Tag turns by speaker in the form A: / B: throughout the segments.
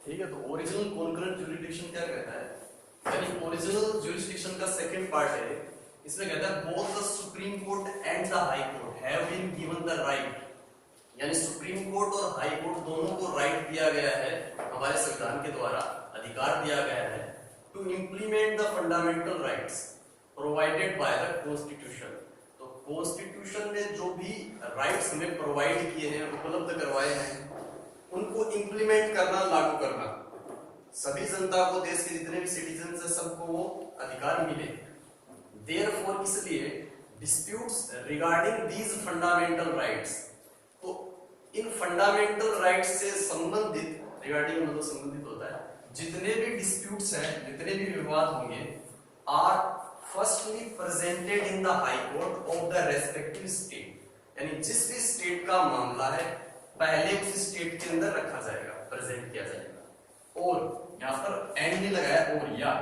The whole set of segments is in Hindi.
A: ठीक है, तो ओरिजिनल कॉन्करेंट ज्यूरिसडिक्शन क्या कहता है, यानी ओरिजिनल ज्यूरिसडिक्शन का सेकंड पार्ट है, इसमें कहता है both the Supreme Court and the High Court have been given the right, यानी सुप्रीम कोर्ट और हाई कोर्ट दोनों को राइट दिया गया है, हमारे संविधान के द्वारा अधिकार दिया गया है to implement the fundamental rights provided by the constitution. तो कॉन्स्टिट्यूशन ने जो भी राइट्स हमें प्रोवाइड किए हैं, उपलब्ध करवाए हैं, उनको इंप्लीमेंट करना, लागू करना, सभी जनता को, देश के जितने भी सिटीजन है सबको वो अधिकार मिले। देयरफॉर इसलिए disputes regarding these fundamental rights, तो इन फंडामेंटल राइट्स से संबंधित, रिगार्डिंग मतलब संबंधित होता है, जितने भी डिस्प्यूट्स हैं, जितने भी विवाद होंगे, are firstly presented in the High Court of the respective state, यानी जिस भी स्टेट का मामला है पहले उस स्टेट के अंदर रखा जाएगा, प्रेजेंट किया जाएगा। और यहाँ पर एंड नहीं लगाया, और या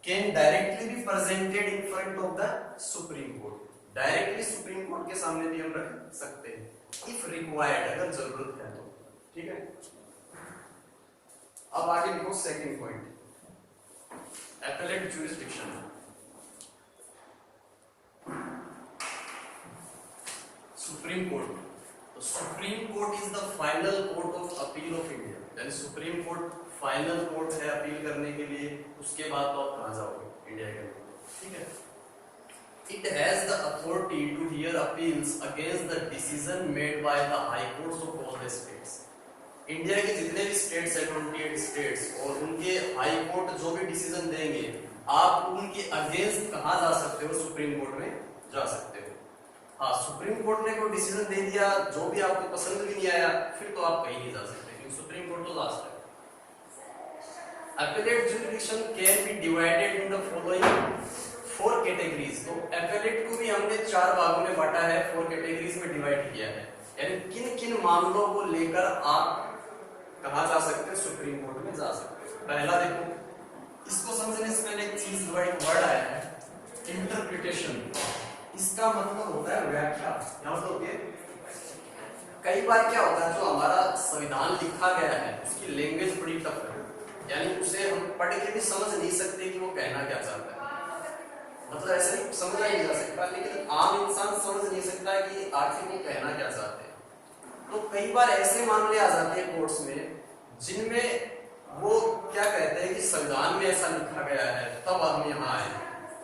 A: can directly be presented in front of the Supreme court, directly supreme court के सामने भी हम रख सकते हैं इफ रिक्वायर्ड, अगर जरूरत है तो। ठीक है, अब आगे लिखो second point, appellate jurisdiction. Supreme court, तो supreme court is the final court of appeal of India, यानी सुप्रीम कोर्ट फाइनल कोर्ट है अपील करने के लिए, उसके बाद तो आप कहां जाओगे, इंडिया के अंदर। ठीक है, it has the authority to hear appeals against the decision made by the High Courts of all the states. India के जितने भी स्टेट्स है, 28 स्टेट्स, और उनके हाई कोर्ट जो भी डिसीजन देंगे, आप उनके अगेंस्ट कहां जा सकते हो, सुप्रीम कोर्ट में जा सकते हो। हाँ, सुप्रीम कोर्ट ने कोई डिसीजन दे दिया जो भी आपको पसंद भी नहीं आया, फिर तो आप कहीं नहीं जा सकते, क्योंकि सुप्रीम कोर्ट तो लास्ट है। Appellate jurisdiction can be divided in the following 4 categories। तो appellate को भी हमने 4 भागों में बांटा है, 4 कैटेगरीज में डिवाइड किया है, यानी किन किन मामलों को लेकर आप कहां जा सकते हैं, सुप्रीम कोर्ट में जा सकते हैं। पहला देखो, इसको समझने से पहले एक चीज, वर्ड आया है इंटरप्रिटेशन, इसका मतलब होता है व्याख्या। यहाँ पर कई बार क्या होता है, जो हमारा संविधान लिखा गया है उसकी लैंग्वेज बड़ी टफ है, यानी उसे हम पढ़ के भी समझ नहीं सकते कि वो कहना क्या चाहता है, मतलब ऐसे ही समझा नहीं जा सकता, लेकिन आम इंसान समझ नहीं सकता कि आखिर वो कहना क्या चाहते हैं। तो कई बार ऐसे मामले आ जाते हैं कोर्ट्स में जिनमें वो क्या कहते हैं कि संविधान में ऐसा लिखा गया है, तब आदमी यहाँ आए,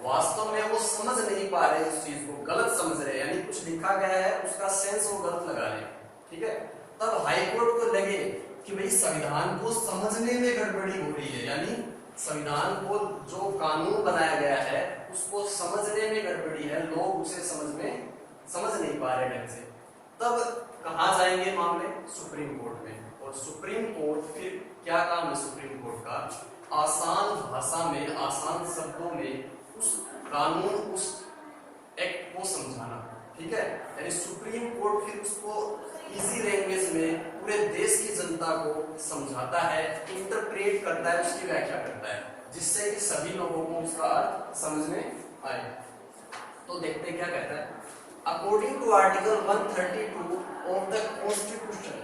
A: वास्तव में वो समझ नहीं पा रहे, उस चीज को गलत समझ रहे, यानी कुछ लिखा गया है उसका सेंस वो गलत लगा रहे। ठीक है, तब हाई कोर्ट को लगे कि भाई संविधान को समझने में गड़बड़ी हो रही है, यानी संविधान को जो कानून बनाया गया है उसको समझने में गड़बड़ी है, लोग उसे समझ नहीं पा रहे ढंग से, तब कहां जाएंगे मामले, सुप्रीम कोर्ट में। और सुप्रीम कोर्ट फिर क्या काम है सुप्रीम कोर्ट का, आसान भाषा में, आसान शब्दों में उस कानून, उस एक्ट को समझाना। ठीक है, यानी सुप्रीम कोर्ट फिर उसको इजी लैंग्वेज में पूरे देश की जनता को समझाता है, इंटरप्रेट करता है, उसकी व्याख्या करता है, जिससे कि सभी लोगों को उसका अर्थ समझ में आए। तो देखते हैं क्या कहता है, according to article 132 of the constitution,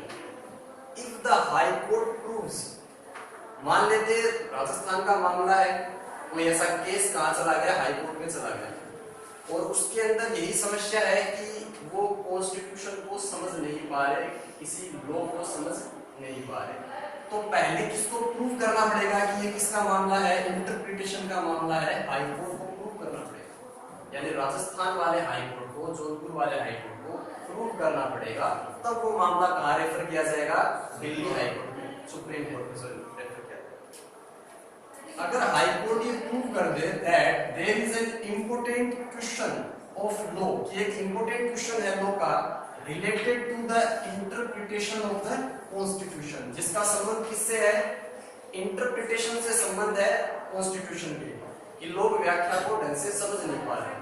A: if the High Court proves, मान लेते राजस्थान का मामला है, कोई ऐसा केस कहां चला गया, हाई कोर्ट में चला गया, और उसके अंदर यही समस्या है कि वो कॉन्स्टिट्यूशन को समझ नहीं पा रहे, किसी लॉ को समझ नहीं पा रहे, तो पहले किसको प्रूव करना पड़ेगा कि ये किसका मामला है, इंटरप्रिटेशन का मामला है, हाई कोर्ट को प्रूव करना पड़ेगा, यानी राजस्थान वाले हाई कोर्ट को, जोधपुर वाले हाई कोर्ट को प्रूव करना पड़ेगा, तब वो मामला कहाँ रेफर किया जाएगा, दिल्ली हाई कोर्ट में, सुप्रीम कोर्ट में रेफर किया जाएगा। अगर हाई कोर्ट ये प्रूव कर दे that there is an important question of law, कि एक इम्पोर्टेंट क्वेश्चन है लॉ का, related to the interpretation of the constitution, जिसका संबंध किससे है, इंटरप्रिटेशन से संबंध है कॉन्स्टिट्यूशन के, कि लोग व्याख्या को ढंग से समझ नहीं पा रहे।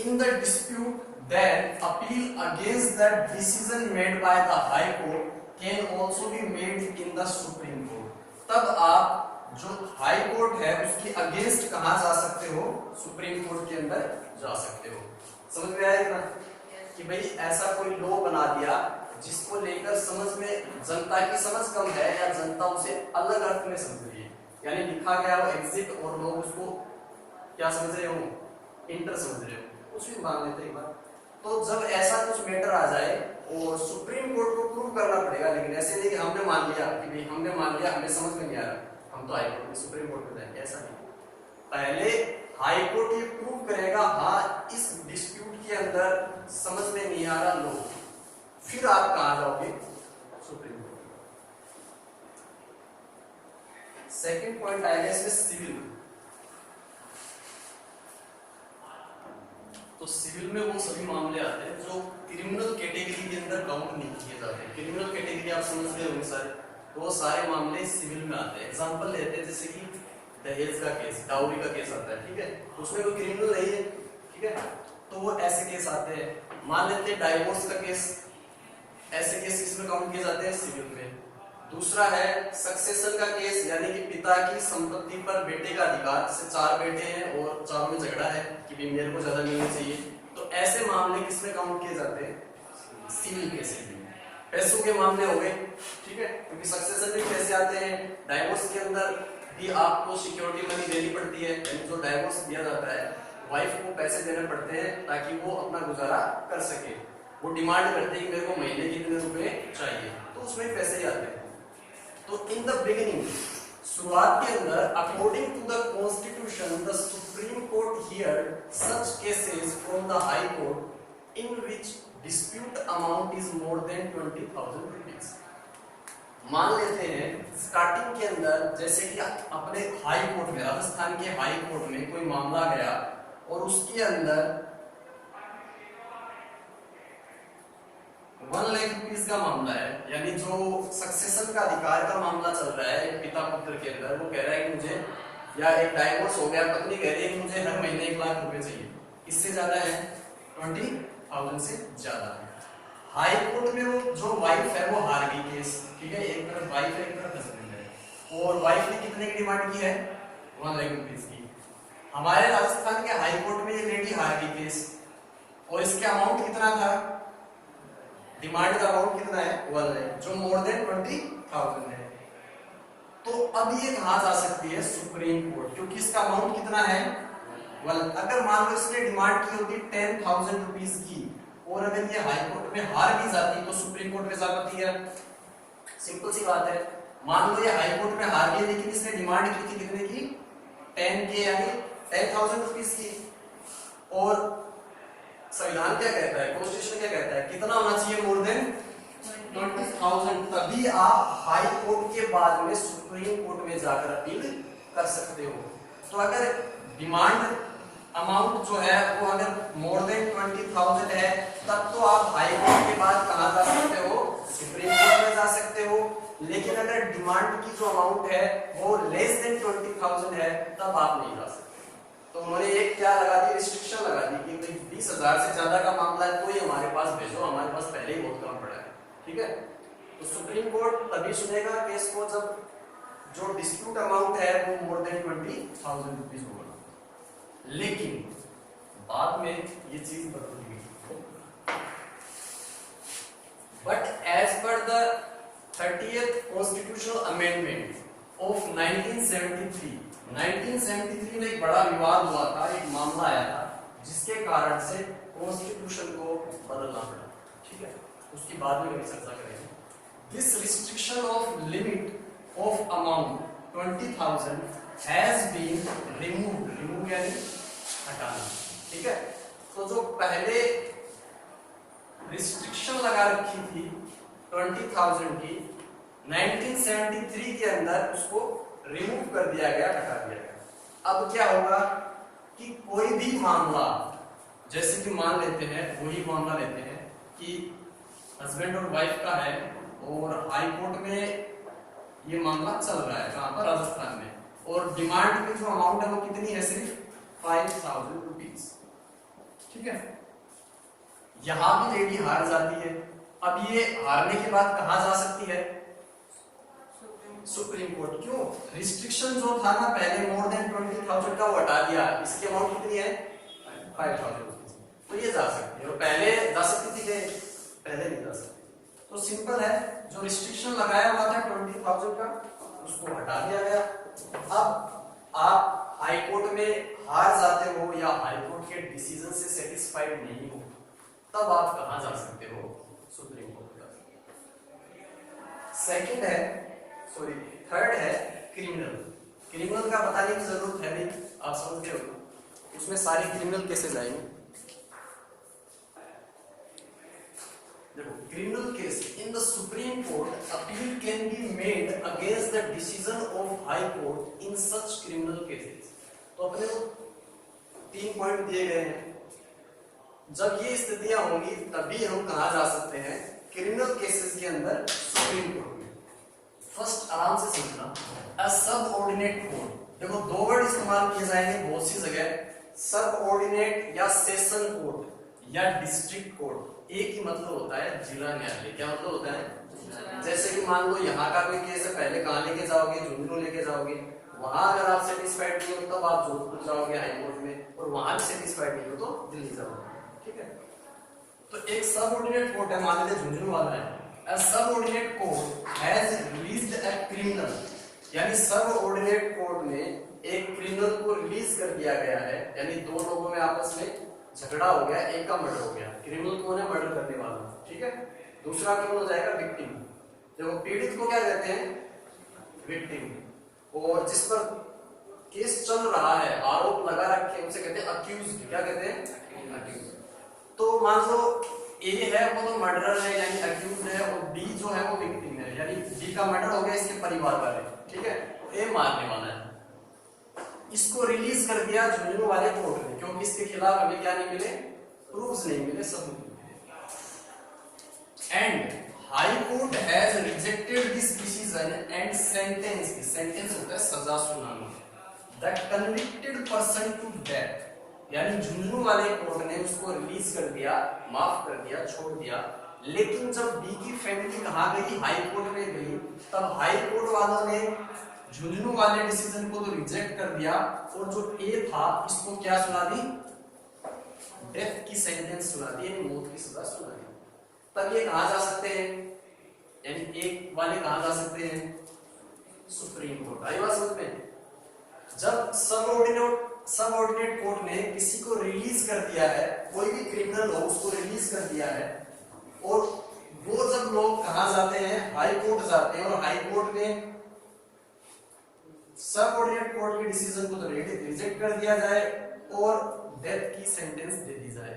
A: In the dispute then appeal against the decision made by the high court can also be made in the supreme court। तब आप जो हाई कोर्ट है उसके अगेंस्ट कहां जा सकते हो, सुप्रीम कोर्ट के अंदर जा सकते हो। समझ में आएगा कि भाई ऐसा कोई लॉ बना दिया जिसको लेकर समझ में जनता की समझ कम है या जनता उसे अलग अर्थ में समझ रही है, यानी लिखा गया हो एग्जिट और लोग उसको क्या समझ रहे हो, इंटर समझ रहे हो, कुछ भी मान लेते एक बार। तो जब ऐसा कुछ मैटर आ जाए और सुप्रीम कोर्ट को प्रूव करना पड़ेगा, लेकिन ऐसे नहीं कि हमने मान लिया कि भाई हमने मान लिया, हमें समझ में नहीं आ रहा, हम तो हाई कोर्ट में सुप्रीम कोर्ट में जाएंगे, ऐसा नहीं। पहले हाई कोर्ट ये प्रूव करेगा हाँ इस डिस्प्यूट के अंदर समझ में नहीं आ रहा लो, फिर आप कहां जाओगे, सुप्रीम कोर्ट। सेकंड पॉइंट आएगा इसमें सिविल। तो सिविल में वो सभी मामले आते हैं जो क्रिमिनल कैटेगरी के अंदर काउंट नहीं किए जाते। क्रिमिनल कैटेगरी आप समझते होंगे सारे, तो वो सारे मामले सिविल में आते हैं। एग्जांपल लेते हैं जैसे कि दहेज का केस, डाउरी का केस आता है, ठीक है, उसमें कोई क्रिमिनल नहीं है, ठीक है, तो वो ऐसे केस आते हैं। मान लेते हैं डाइवोर्स का केस, ऐसे केस इसमें काउंट किए जाते हैं सिविल में। दूसरा है सक्सेशन का केस, यानी कि पिता की संपत्ति पर बेटे का अधिकार, से 4 बेटे हैं और चारों में झगड़ा है कि भी मेरे को ज्यादा मिलना चाहिए, तो ऐसे मामले किसमें काउंट किए जाते हैं, सिविल केस में। पैसों के मामले हो गए, ठीक है, क्योंकि सक्सेशन में पैसे आते हैं। डाइवोर्स के अंदर भी आपको सिक्योरिटी मनी देनी पड़ती है, यानी जो डाइवोर्स दिया जाता है वाइफ को पैसे देने पड़ते हैं ताकि वो अपना गुजारा कर सके। वो डिमांड करते हैं कि मेरे को महीने कितने रुपए चाहिए, तो उसमें पैसे ही आते हैं। तो इन द बिगिनिंग, शुरुआत के अंदर, according to the constitution the Supreme Court hear such cases from the High Court in which dispute amount is more than 20,000 rupees. मान लेते हैं स्टार्टिंग के अंदर जैसे कि अपने हाई कोर्ट में, राजस्थान के हाई कोर्ट में कोई मामला गया और उसके अंदर 1 लाख रुपीज का मामला है, यानी जो सक्सेशन का अधिकार का मामला चल रहा है पिता पुत्र के अंदर, वो कह रहा है कि मुझे, या एक डाइवोर्स हो गया, पत्नी कह रही है कि मुझे हर महीने 1 लाख रुपए चाहिए, इससे ज्यादा है 20,000 से ज्यादा है। हाई कोर्ट में वो जो वाइफ है वो हार गई केस, ठीक है, एक तरफ वाइफ है एक तरफ हस्बैंड है, और वाइफ ने कितने की डिमांड की है, 1 लाख रुपीज की। हमारे राजस्थान के हाई कोर्ट में ये लेडी हार गई केस, और इसके अमाउंट कितना था, डिमांड का अमाउंट कितना है, 1 लाख, जो मोर देन 20,000 है। तो अब ये कहां जा सकती है, सुप्रीम कोर्ट, क्योंकि इसका अमाउंट कितना है, 1 लाख। अगर मान लो इसने डिमांड की होती 10,000 रुपीज की, और अगर ये हाई कोर्ट में हार भी जाती तो सुप्रीम कोर्ट में जा पाती है, सिंपल सी बात है। मान लो ये हाई कोर्ट में हार गई, लेकिन इसने डिमांड की थी कितने की, 10 के, यानी 10,000 रुपीज की। और संविधान क्या कहता है, कॉन्स्टिट्यूशन क्या कहता है, कितना होना चाहिए, मोर देन 20,000, तभी आप हाई कोर्ट के बाद में सुप्रीम कोर्ट में जाकर अपील कर सकते हो। तो अगर डिमांड अमाउंट जो है वो अगर मोर देन 20,000 है, तब तो आप हाई कोर्ट के बाद कहां जा सकते हो, सुप्रीम कोर्ट में जा सकते हो। लेकिन अगर डिमांड की जो अमाउंट है वो लेस देन 20,000 है, तब आप नहीं जा सकते। तो उन्होंने एक क्या लगा दी, रिस्ट्रिक्शन लगा दी कि 20,000 से ज्यादा का मामला है तो ही हमारे पास भेजो, हमारे पास पहले ही बहुत कम पड़ा है, ठीक है। तो सुप्रीम कोर्ट तभी सुनेगा केस को जब जो डिस्प्यूट अमाउंट है वो मोर देन 20,000 रुपीज होगा। लेकिन बाद में ये चीज बदल गई। But as per the 30th constitutional amendment of 1973 में एक बड़ा विवाद हुआ था, एक मामला आया था जिसके कारण से कॉन्स्टिट्यूशन को बदलना पड़ा, ठीक है, उसकी बाद में भी चर्चा करेंगे। This restriction of limit of amount 20,000 has been remove यानी हटाना, ठीक है। तो जो पहले रिस्ट्रिक्शन लगा रखी थी 20,000 की, 1973 के अंदर उसको रिमूव कर दिया गया, हटा दिया गया। अब क्या होगा कि कोई भी मामला, जैसे कि मान लेते हैं, वही मामला लेते हैं कि हस्बैंड और वाइफ का है और हाई कोर्ट में ये मामला चल रहा है, कहां पर, राजस्थान में, और डिमांड की जो अमाउंट है वो कितनी है, सिर्फ 5,000 रुपीज, ठीक है। यहां भी लेडी हार जाती है। अब ये हारने के बाद कहां जा सकती है, सुप्रीम कोर्ट। क्यों, रिस्ट्रिक्शन जो था ना पहले मोर देन 20,000 का वो हटा दिया, इसकी अमाउंट कितनी है, 5,000 रुपीज, तो ये जा सकती है। और पहले जा सकती थी, पहले नहीं जा सकती। तो सिंपल है, जो रिस्ट्रिक्शन लगाया हुआ था 20,000 का उसको हटा दिया गया। अब आप हाई कोर्ट में हार जाते हो या हाई कोर्ट के डिसीजन से सेटिस्फाइड नहीं हो, तब आप कहां जा सकते हो? सुप्रीम कोर्ट का। सेकंड है, सॉरी थर्ड है क्रिमिनल। क्रिमिनल का बताने की जरूरत है नहीं, आप समझते हो, उसमें सारे क्रिमिनल केसेस आएंगे। देखो, criminal case in the Supreme court appeal can be made against the decision of high Court in such criminal cases. तो अपने को 3 पॉइंट दिए गए हैं। जब ये स्थितियां होंगी तभी हम कहा जा सकते हैं क्रिमिनल केसेस के अंदर सुप्रीम कोर्ट में। फर्स्ट आराम से समझना, अ सबऑर्डिनेट कोर्ट। देखो, 2 वर्ड इस्तेमाल किए जाएंगे बहुत सी जगह, सबऑर्डिनेट या सेशन कोर्ट या डिस्ट्रिक्ट कोर्ट। एक ही मतलब होता है जिला न्यायालय। क्या मतलब होता है? जैसे कि मान लो यहाँ का कोई केस है, पहले कहाँ लेके जाओगे? झुंझुनू लेके जाओगे। वहां अगर आप सेटिस्फाइड नहीं हो तब आप जोधपुर जाओगे हाई कोर्ट में, और वहां भी सेटिस्फाइड नहीं हो तो दिल्ली जाओगे। ठीक है, तो एक सबऑर्डिनेट कोर्ट है, मान लीजिए झुंझुनू वाला है। A subordinate court has released a criminal, यानी सबऑर्डिनेट कोर्ट ने एक क्रिमिनल को रिलीज कर दिया गया है, यानी 2 लोगों में आपस में झगड़ा हो गया, एक का मर्डर हो गया। क्रिमिनल कौन है? मर्डर करने वाला, ठीक है। दूसरा कौन हो जाएगा? विक्टिम। देखो, पीड़ित को क्या कहते हैं? विक्टिम। और जिस पर केस चल रहा है, आरोप लगा रखे हैं, उसे कहते हैं अक्यूज्ड। क्या कहते हैं? अक्यूज्ड। तो मान लो ए है वो तो मर्डरर है यानी अक्यूज्ड है, और बी जो है वो विक्टिम है, यानी बी का मर्डर हो गया इसके परिवार वाले, ठीक है। तो ए मारने वाला है, इसको रिलीज कर दिया झुंझुनू वाले कोर्ट ने, क्योंकि इसके खिलाफ हमें क्या नहीं मिले? प्रूफ्स नहीं मिले, सबूत नहीं मिले। And High Court has rejected this decision and sentence, sentence होता है सजा सुनाना, the convicted person to death, यानी झुंझुनू वाले कोर्ट ने उसको रिलीज कर दिया, माफ कर दिया, छोड़ दिया। लेकिन जब बी की फैमिली कहां गई? हाई कोर्ट में गई, तब हाई कोर्ट वालों ने झुंझुनू वाले डिसीजन को तो रिजेक्ट कर दिया, और जो ए था इसको क्या सुना दी? डेथ की सेंटेंस सुना दी, यानी मौत की सजा सुना दी। तब ये कहां जा सकते हैं? यानी एक वाले कहां जा सकते हैं? Supreme court. आई बात समझ में? जब सबऑर्डिनेट कोर्ट ने किसी को रिलीज कर दिया है, कोई भी क्रिमिनल हो उसको रिलीज कर दिया है, और वो जब लोग कहां जाते हैं? हाई कोर्ट जाते हैं, और हाई कोर्ट ने सबऑर्डिनेट कोर्ट के डिसीजन को तो रिजेक्ट कर दिया जाए और डेथ की सेंटेंस दे दी जाए,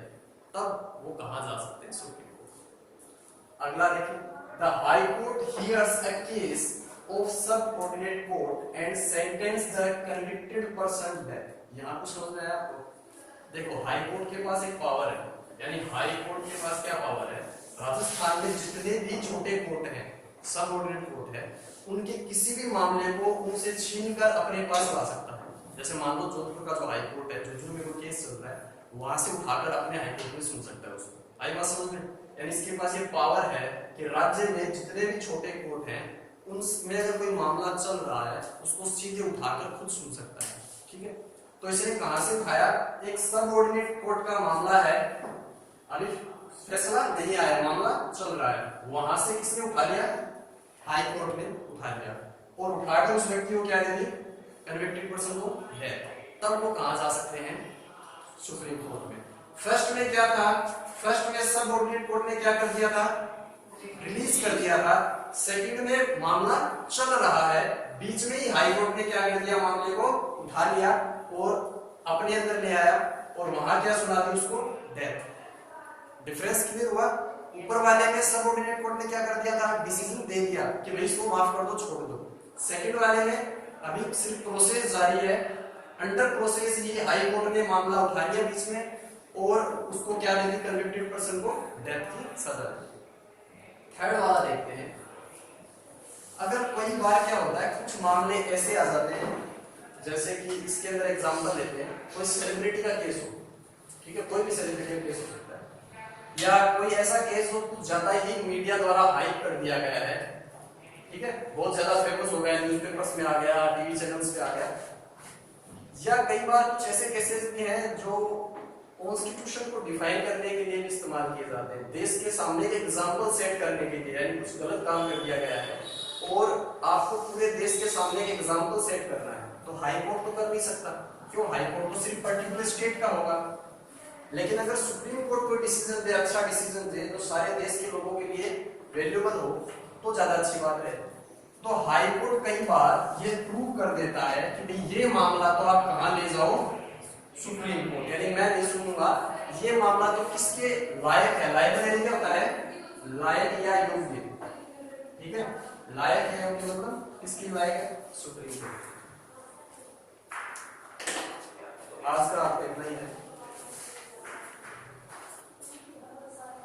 A: तब वो कहां जा सकते हैं? Supreme Court. अगला देखिए, the High Court hears a case of subordinate court and sentence the convicted person death। यहाँ कुछ समझ में आया आपको? देखो, हाई कोर्ट के पास एक पावर है, यानी हाई कोर्ट के पास क्या पावर है? राजस्थान में जितने भी छोटे कोर्ट हैं, सबऑर्डिनेट कोर्ट है, उनके किसी भी मामले को उनसे छीनकर अपने पास ला सकता है। जैसे मान लो जोधपुर का जो हाई कोर्ट है, झुंझुनू में कोई केस चल रहा है, वहां से उठाकर अपने हाई कोर्ट में सुन सकता है उसको। आई बात समझ में? यानी इसके पास ये पावर है कि राज्य में जितने भी छोटे कोर्ट हैं उनमें अगर कोई मामला चल रहा है उसको सीधे उठाकर खुद सुन सकता है, ठीक है। तो इसने कहां से उठाया? एक सबऑर्डिनेट कोर्ट का मामला है, अभी फैसला नहीं आया, मामला चल रहा है, वहां से किसने उठा लिया? हाई कोर्ट ने उठा लिया, और उठाकर उस व्यक्ति को क्या दे दी? कन्विक्टेड पर्सन को है। तब वो कहां जा सकते हैं? सुप्रीम कोर्ट में। फर्स्ट में क्या था? फर्स्ट में सबऑर्डिनेट कोर्ट ने क्या कर दिया था? रिलीज कर दिया था। सेकंड में मामला चल रहा है, बीच में ही हाई कोर्ट ने क्या कर दिया? मामले को उठा लिया और अपने अंदर ले आया, और वहां क्या सुना दी उसको? डेथ। डिफरेंस क्लियर हुआ? ऊपर वाले में सबऑर्डिनेट कोर्ट ने क्या कर दिया था? डिसीजन दे दिया कि भाई इसको माफ कर दो, छोड़ दो। सेकंड वाले में अभी सिर्फ प्रोसेस जारी है, अंडर प्रोसेस ये हाई कोर्ट ने मामला उठा लिया बीच में, और उसको क्या दे दी? कन्विक्टेड पर्सन को डेथ की सजा। थर्ड वाला देखते हैं। अगर कोई बार क्या होता है, कुछ मामले ऐसे आ जाते हैं, जैसे कि इसके अंदर एग्जांपल लेते हैं, कोई सेलिब्रिटी का केस हो, ठीक है, कोई भी सेलिब्रिटी का केस हो सकता है, या कोई ऐसा केस हो कुछ ज्यादा ही मीडिया द्वारा हाइप कर दिया गया है, ठीक है, बहुत ज्यादा फेमस हो गया, न्यूज़पेपर्स में आ गया, टीवी चैनल्स पे आ गया। या कई बार कुछ ऐसे केसेस भी हैं जो कॉन्स्टिट्यूशन को डिफाइन करने के लिए भी इस्तेमाल किए जाते हैं, देश के सामने एक एग्जाम्पल सेट करने के लिए, यानी कुछ गलत काम कर दिया गया है और आपको पूरे देश के सामने एक एग्जाम्पल सेट करना है, तो हाई कोर्ट तो कर नहीं सकता, क्यों? हाई कोर्ट तो सिर्फ पर्टिकुलर स्टेट का होगा। लेकिन अगर सुप्रीम कोर्ट कोई डिसीजन दे, अच्छा डिसीजन दे, तो सारे देश के लोगों के लिए वैल्यूएबल हो, तो ज्यादा अच्छी बात है। तो हाई कोर्ट कई बार ये प्रूव कर देता है कि भाई ये मामला तो आप कहां ले जाओ, सुप्रीम कोर्ट, यानी मैं नहीं सुनूंगा, ये मामला तो किसके लायक है, लायक है क्या होता है, लायक या योग्य, ठीक है, लायक है योग्य मतलब किसकी लायक है, सुप्रीम कोर्ट। तो आज का आपको इतना ही है।